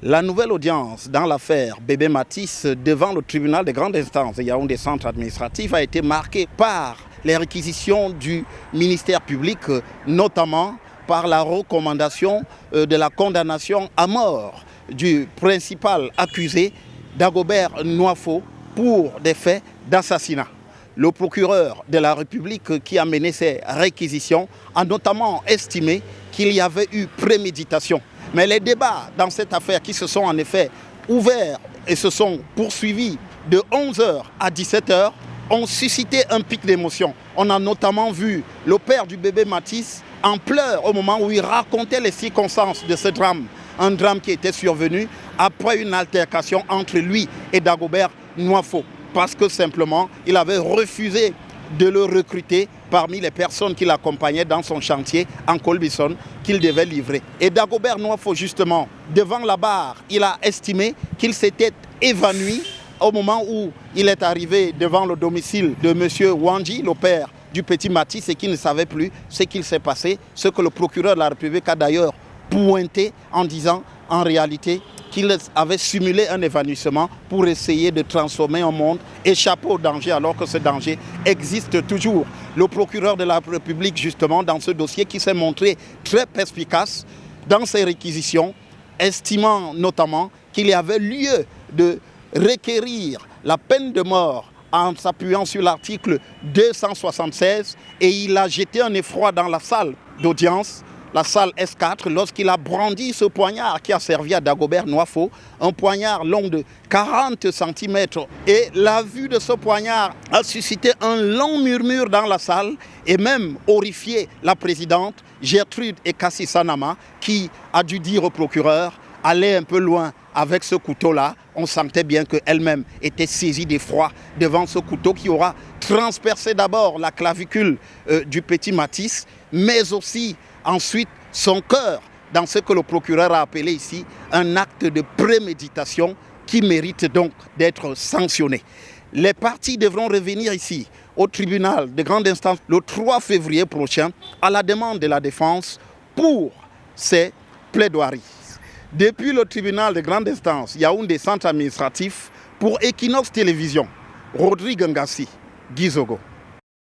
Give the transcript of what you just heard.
La nouvelle audience dans l'affaire Bébé Matisse devant le tribunal de grande instance de Yaoundé Centre Administratif a été marquée par les réquisitions du ministère public, notamment par la recommandation de la condamnation à mort du principal accusé Dagobert Nwafo pour des faits d'assassinat. Le procureur de la République qui a mené ces réquisitions a notamment estimé qu'il y avait eu préméditation. Mais les débats dans cette affaire qui se sont en effet ouverts et se sont poursuivis de 11h à 17h ont suscité un pic d'émotion. On a notamment vu le père du bébé Matisse en pleurs au moment où il racontait les circonstances de ce drame. Un drame qui était survenu après une altercation entre lui et Dagobert Nwafo. Parce que simplement, il avait refusé de le recruter parmi les personnes qui l'accompagnaient dans son chantier en Colbison qu'il devait livrer. Et Dagobert Nwafo, justement, devant la barre, il a estimé qu'il s'était évanoui au moment où il est arrivé devant le domicile de M. Wandji, le père du petit Matisse, et qu'il ne savait plus ce qu'il s'est passé, ce que le procureur de la République a d'ailleurs pointé en disant en réalité qu'il avait simulé un évanouissement pour essayer de transformer un monde échappé au danger alors que ce danger existe toujours. Le procureur de la République, justement, dans ce dossier qui s'est montré très perspicace dans ses réquisitions, estimant notamment qu'il y avait lieu de requérir la peine de mort en s'appuyant sur l'article 276, et il a jeté un effroi dans la salle d'audience, la salle S4, lorsqu'il a brandi ce poignard qui a servi à Dagobert Nwafo, un poignard long de 40 cm. Et la vue de ce poignard a suscité un long murmure dans la salle et même horrifié la présidente Gertrude Ekassi Sanama, qui a dû dire au procureur « Allez un peu loin avec ce couteau-là ». On sentait bien qu'elle-même était saisie d'effroi devant ce couteau qui aura transpercé d'abord la clavicule du petit Matisse, mais aussi ensuite son cœur, dans ce que le procureur a appelé ici un acte de préméditation qui mérite donc d'être sanctionné. Les parties devront revenir ici au tribunal de grande instance le 3 février prochain à la demande de la défense pour ces plaidoiries. Depuis le tribunal de grande instance Yaoundé Centre Administratif, pour Equinox Télévision, Rodrigue Ngassi, Gizogo.